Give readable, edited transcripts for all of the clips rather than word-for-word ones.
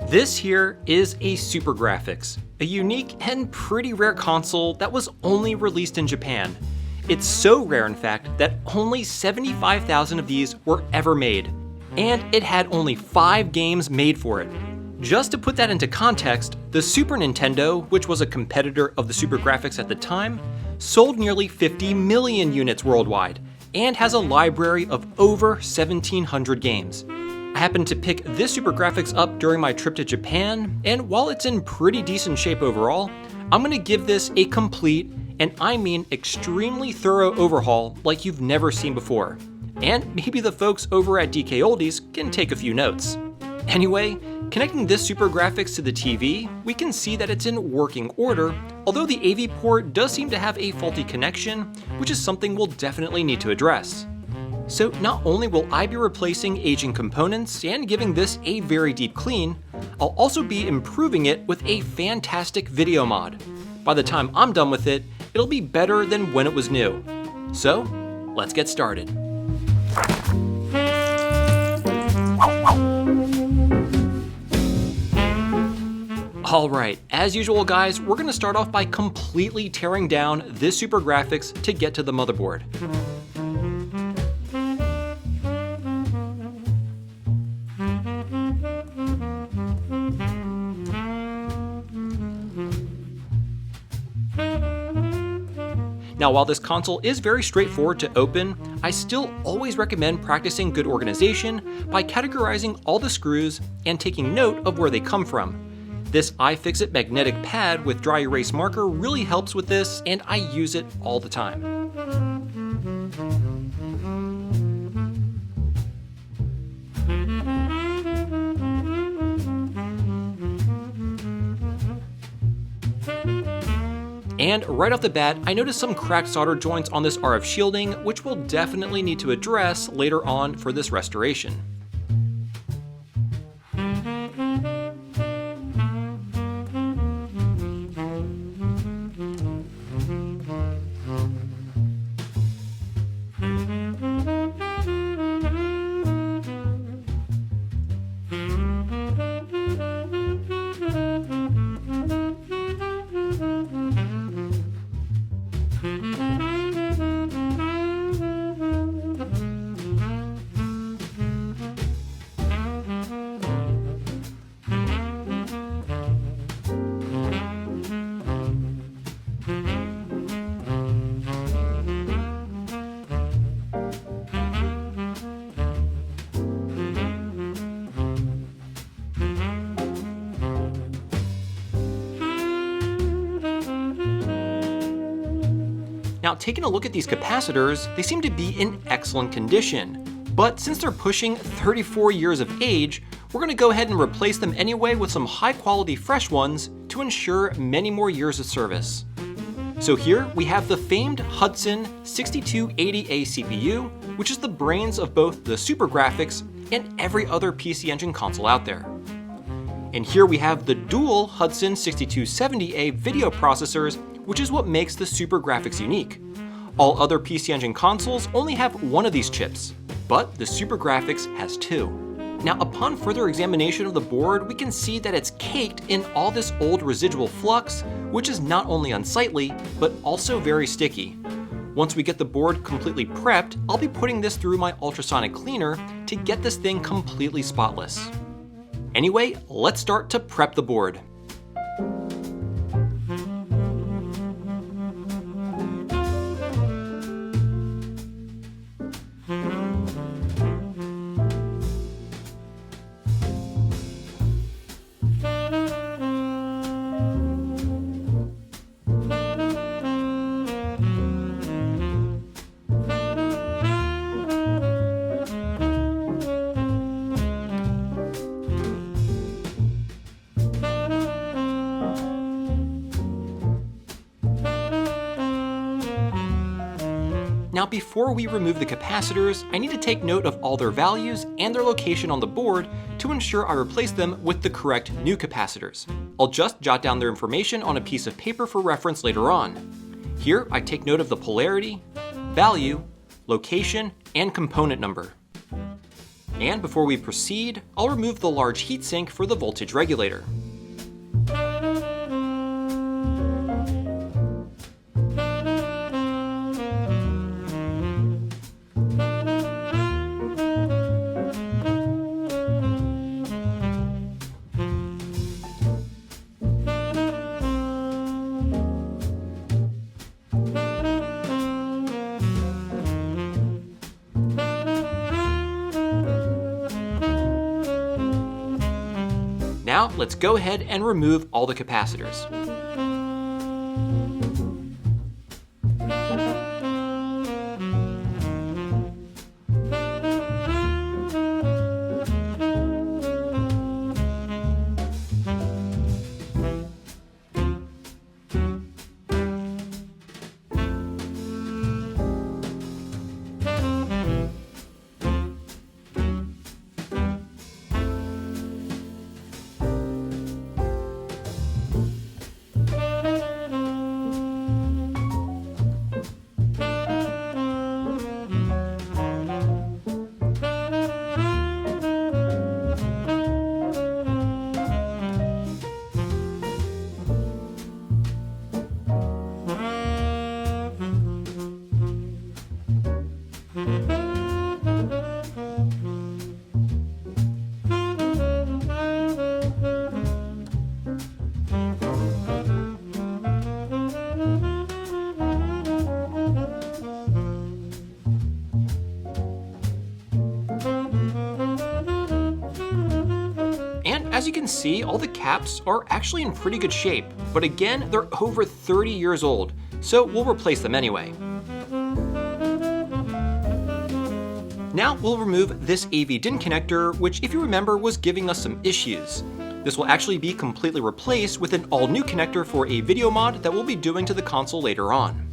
This here is a SuperGRAFX, a unique and pretty rare console that was only released in Japan. It's so rare, in fact, that only 75,000 of these were ever made, and it had only 5 games made for it. Just to put that into context, the Super Nintendo, which was a competitor of the SuperGRAFX at the time, sold nearly 50 million units worldwide, and has a library of over 1,700 games. I happened to pick this SuperGRAFX up during my trip to Japan, and while it's in pretty decent shape overall, I'm going to give this a complete, and I mean extremely thorough overhaul like you've never seen before. And maybe the folks over at DK Oldies can take a few notes. Anyway, connecting this SuperGRAFX to the TV, we can see that it's in working order, although the AV port does seem to have a faulty connection, which is something we'll definitely need to address. So not only will I be replacing aging components and giving this a very deep clean, I'll also be improving it with a fantastic video mod. By the time I'm done with it, it'll be better than when it was new. So, let's get started. Alright, as usual guys, we're going to start off by completely tearing down this SuperGRAFX to get to the motherboard. Now, while this console is very straightforward to open, I still always recommend practicing good organization by categorizing all the screws and taking note of where they come from. This iFixit magnetic pad with dry erase marker really helps with this, and I use it all the time. And right off the bat, I noticed some cracked solder joints on this RF shielding, which we'll definitely need to address later on for this restoration. Now, taking a look at these capacitors, they seem to be in excellent condition. But since they're pushing 34 years of age, we're going to go ahead and replace them anyway with some high quality fresh ones to ensure many more years of service. So here we have the famed Hudson 6280A CPU, which is the brains of both the SuperGRAFX and every other PC Engine console out there. And here we have the dual Hudson 6270A video processors, which is what makes the SuperGRAFX unique. All other PC Engine consoles only have one of these chips, but the SuperGRAFX has 2. Now, upon further examination of the board, we can see that it's caked in all this old residual flux, which is not only unsightly, but also very sticky. Once we get the board completely prepped, I'll be putting this through my ultrasonic cleaner to get this thing completely spotless. Anyway, let's start to prep the board. Now, before we remove the capacitors, I need to take note of all their values and their location on the board to ensure I replace them with the correct new capacitors. I'll just jot down their information on a piece of paper for reference later on. Here, I take note of the polarity, value, location, and component number. And before we proceed, I'll remove the large heatsink for the voltage regulator. Now, let's go ahead and remove all the capacitors. As you can see, all the caps are actually in pretty good shape, but again, they're over 30 years old, so we'll replace them anyway. Now we'll remove this AV DIN connector, which if you remember was giving us some issues. This will actually be completely replaced with an all-new connector for a video mod that we'll be doing to the console later on.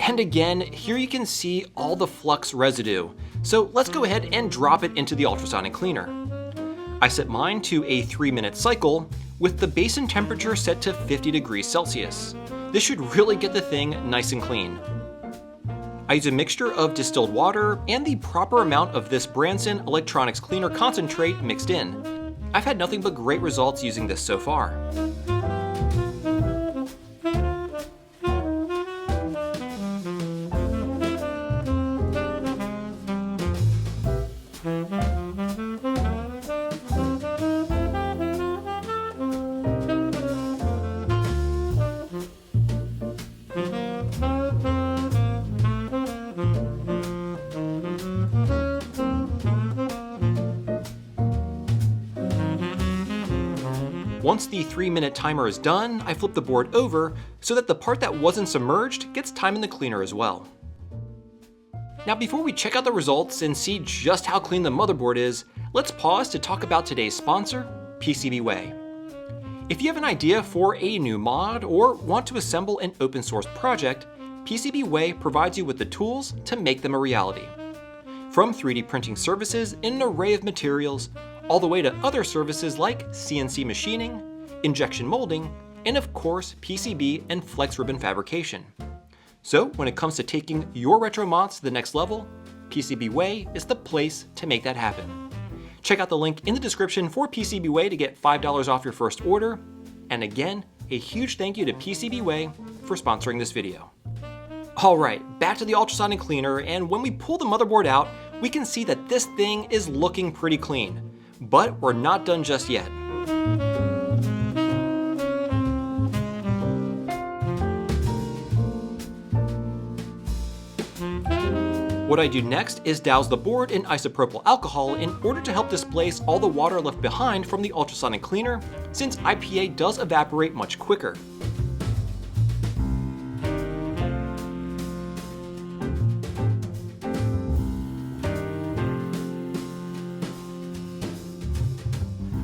And again, here you can see all the flux residue. So let's go ahead and drop it into the ultrasonic cleaner. I set mine to a 3-minute cycle with the basin temperature set to 50 degrees Celsius. This should really get the thing nice and clean. I use a mixture of distilled water and the proper amount of this Branson electronics cleaner concentrate mixed in. I've had nothing but great results using this so far. Once the 3-minute timer is done, I flip the board over so that the part that wasn't submerged gets time in the cleaner as well. Now before we check out the results and see just how clean the motherboard is, let's pause to talk about today's sponsor, PCBWay. If you have an idea for a new mod or want to assemble an open source project, PCBWay provides you with the tools to make them a reality. From 3D printing services in an array of materials, all the way to other services like CNC machining, injection molding, and of course PCB and flex ribbon fabrication. So when it comes to taking your retro mods to the next level, PCBWay is the place to make that happen. Check out the link in the description for PCBWay to get $5 off your first order. And again, a huge thank you to PCBWay for sponsoring this video. Alright, back to the ultrasonic cleaner, and when we pull the motherboard out, we can see that this thing is looking pretty clean. But we're not done just yet. What I do next is douse the board in isopropyl alcohol in order to help displace all the water left behind from the ultrasonic cleaner, since IPA does evaporate much quicker.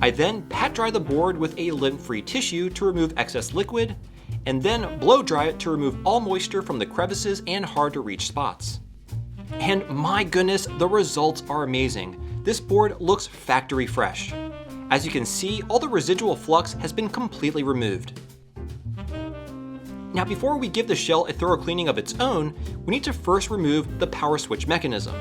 I then pat dry the board with a lint-free tissue to remove excess liquid, and then blow dry it to remove all moisture from the crevices and hard to reach spots. And my goodness, the results are amazing. This board looks factory fresh. As you can see, all the residual flux has been completely removed. Now before we give the shell a thorough cleaning of its own, we need to first remove the power switch mechanism.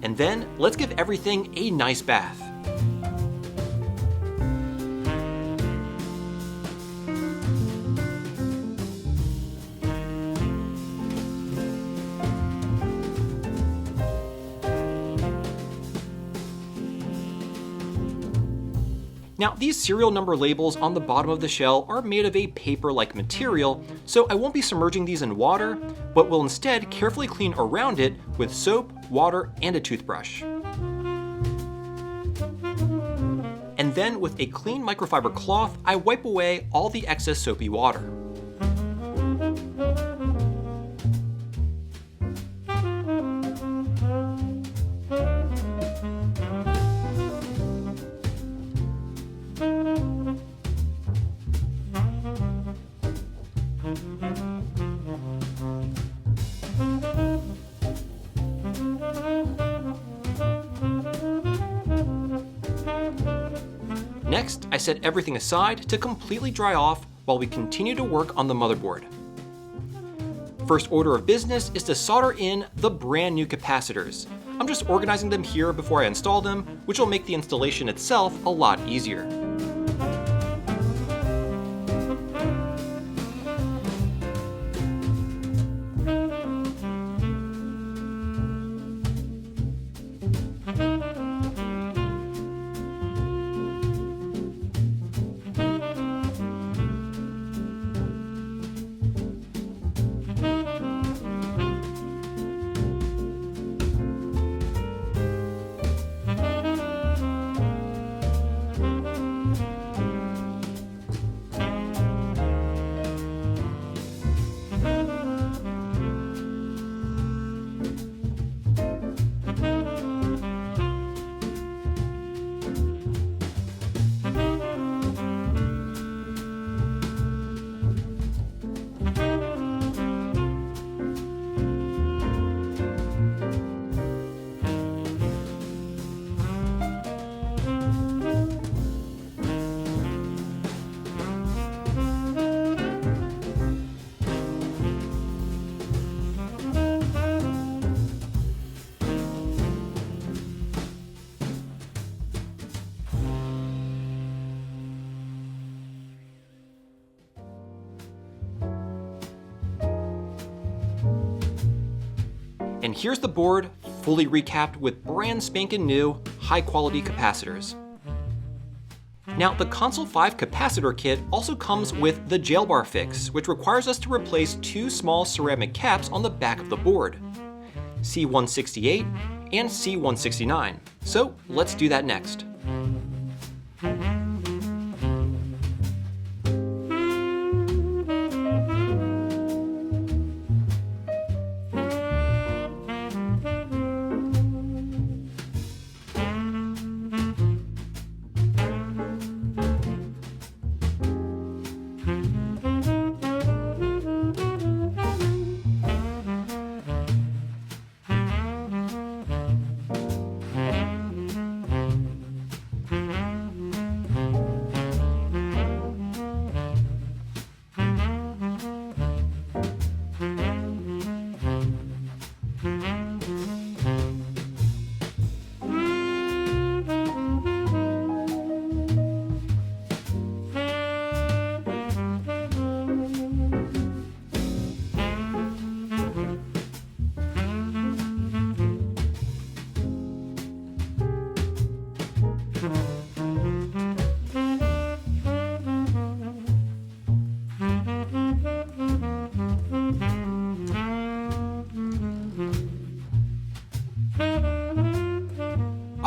And then, let's give everything a nice bath. Now, these serial number labels on the bottom of the shell are made of a paper-like material, so I won't be submerging these in water, but will instead carefully clean around it with soap, water, and a toothbrush. And then with a clean microfiber cloth, I wipe away all the excess soapy water. Next, I set everything aside to completely dry off while we continue to work on the motherboard. First order of business is to solder in the brand new capacitors. I'm just organizing them here before I install them, which will make the installation itself a lot easier. And here's the board, fully recapped with brand spanking new, high quality capacitors. Now, the Console 5 capacitor kit also comes with the jail bar fix, which requires us to replace two small ceramic caps on the back of the board, C168 and C169. So let's do that next.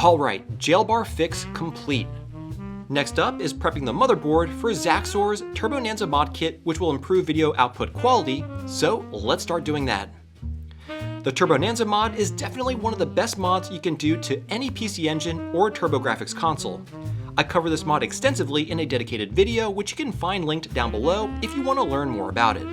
Alright, jail bar fix complete. Next up is prepping the motherboard for Zaxor's Turbo Nanza mod kit, which will improve video output quality, so let's start doing that. The Turbo Nanza mod is definitely one of the best mods you can do to any PC Engine or TurboGrafx console. I cover this mod extensively in a dedicated video, which you can find linked down below if you want to learn more about it.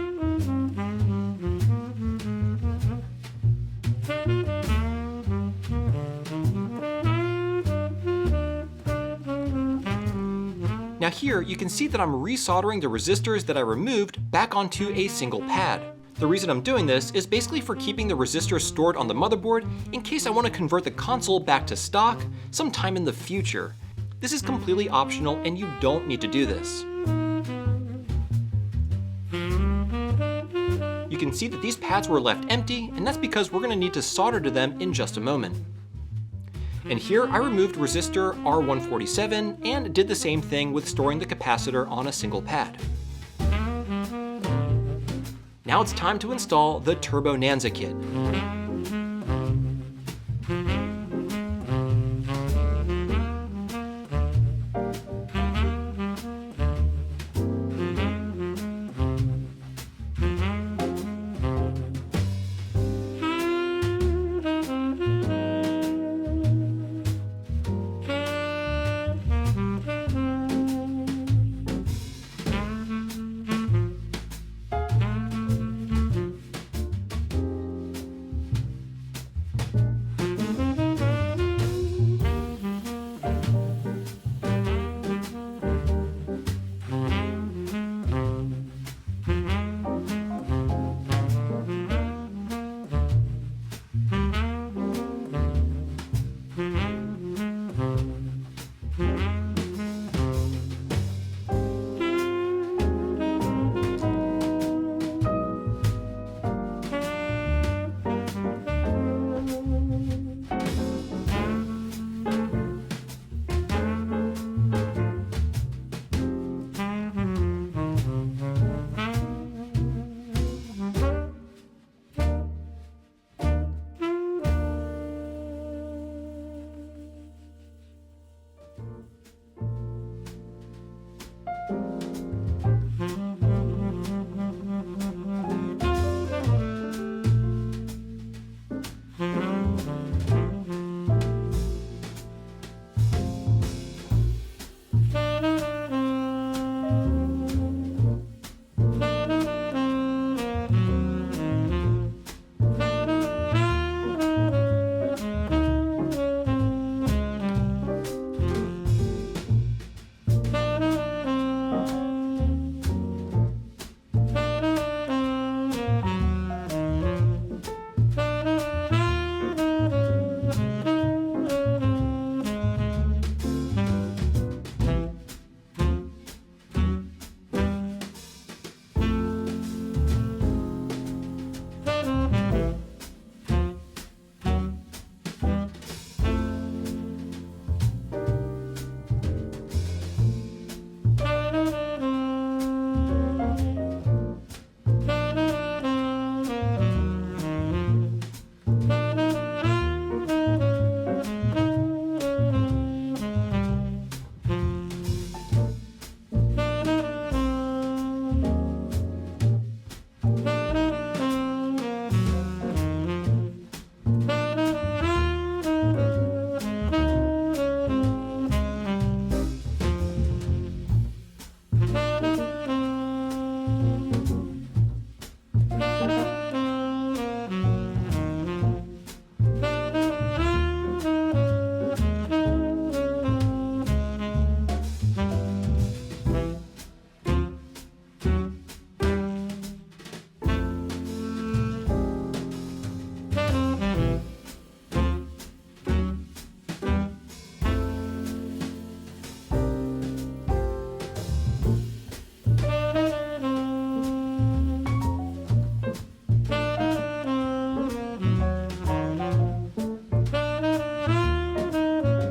Now here, you can see that I'm resoldering the resistors that I removed back onto a single pad. The reason I'm doing this is basically for keeping the resistors stored on the motherboard in case I want to convert the console back to stock sometime in the future. This is completely optional and you don't need to do this. You can see that these pads were left empty, and that's because we're going to need to solder to them in just a moment. And here I removed resistor R147 and did the same thing with storing the capacitor on a single pad. Now it's time to install the Turbo Nanza kit.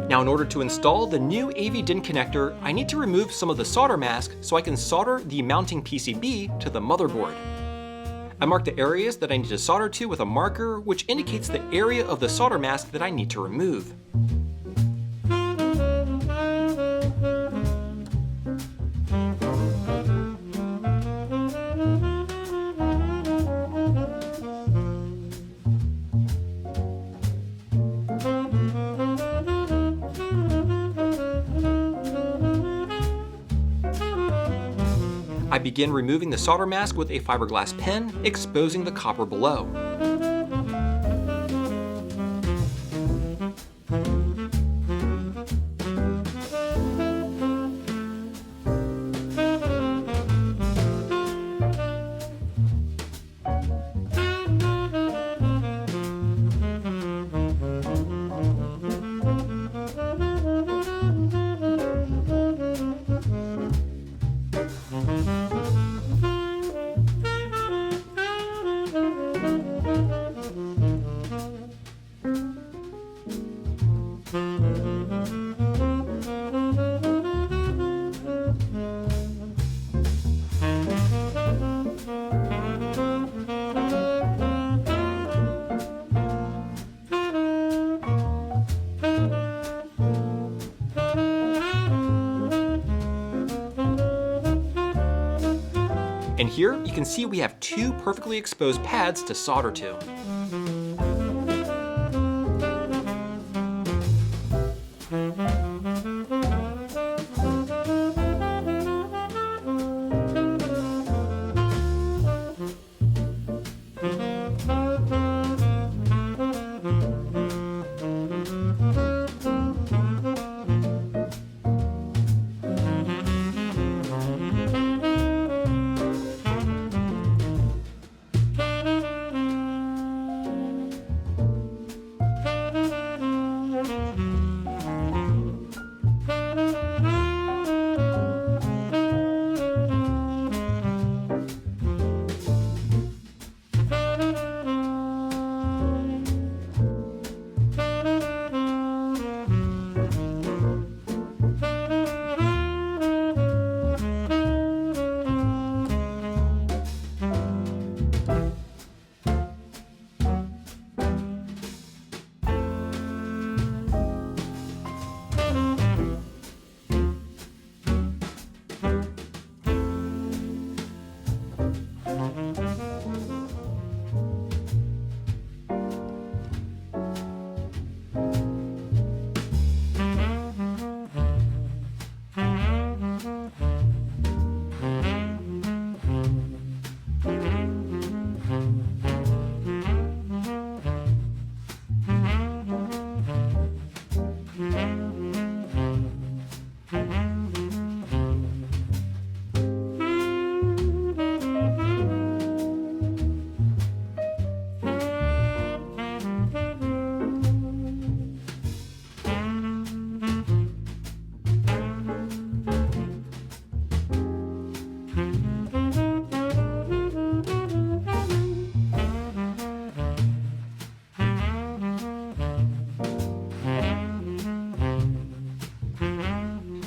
Now in order to install the new AV DIN connector, I need to remove some of the solder mask so I can solder the mounting PCB to the motherboard. I mark the areas that I need to solder to with a marker, which indicates the area of the solder mask that I need to remove. I begin removing the solder mask with a fiberglass pen, exposing the copper below. And here you can see we have two perfectly exposed pads to solder to.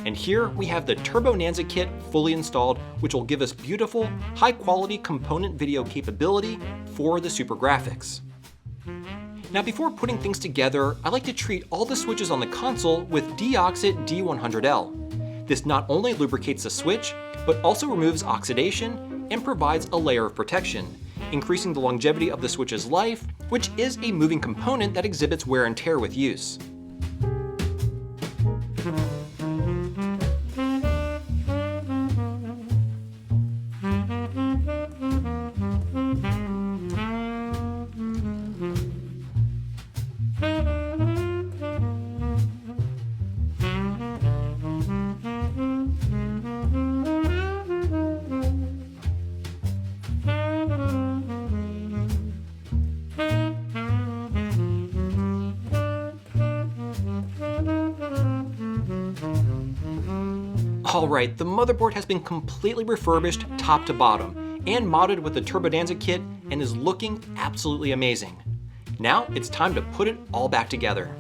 And here we have the Turbo Nanza kit fully installed, which will give us beautiful, high-quality component video capability for the SuperGRAFX. Now before putting things together, I like to treat all the switches on the console with Deoxit D100L. This not only lubricates the switch, but also removes oxidation and provides a layer of protection, increasing the longevity of the switch's life, which is a moving component that exhibits wear and tear with use. Alright, the motherboard has been completely refurbished top to bottom and modded with the Turbo Nanza kit and is looking absolutely amazing. Now it's time to put it all back together.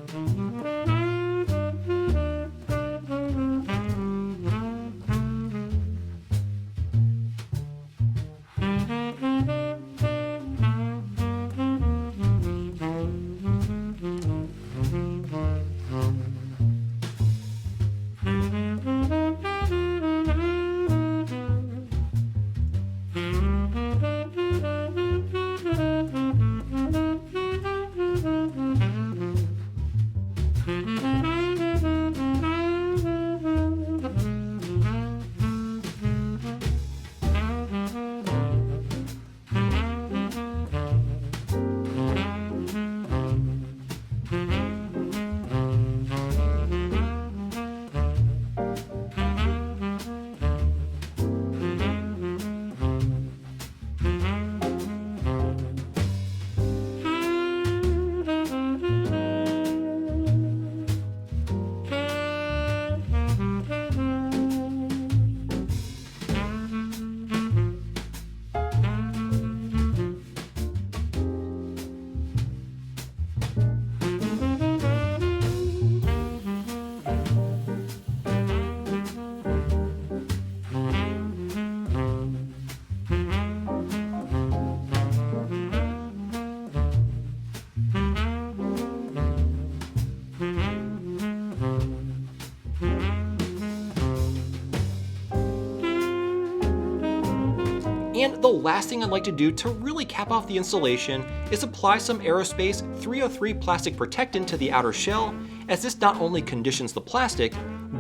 And the last thing I'd like to do to really cap off the installation is apply some Aerospace 303 plastic protectant to the outer shell, as this not only conditions the plastic,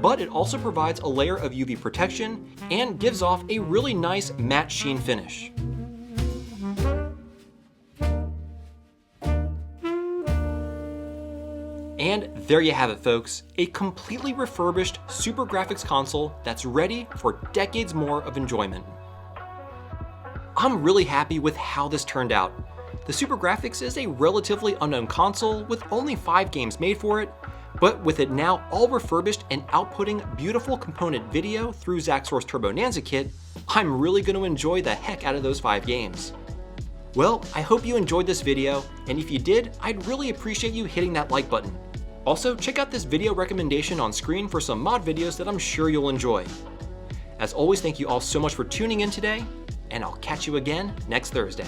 but it also provides a layer of UV protection and gives off a really nice matte sheen finish. And there you have it, folks, a completely refurbished SuperGRAFX console that's ready for decades more of enjoyment. I'm really happy with how this turned out. The SuperGRAFX is a relatively unknown console with only 5 games made for it, but with it now all refurbished and outputting beautiful component video through Zaxor's Turbo Nanza kit, I'm really going to enjoy the heck out of those 5 games. Well, I hope you enjoyed this video, and if you did, I'd really appreciate you hitting that like button. Also, check out this video recommendation on screen for some mod videos that I'm sure you'll enjoy. As always, thank you all so much for tuning in today, and I'll catch you again next Thursday.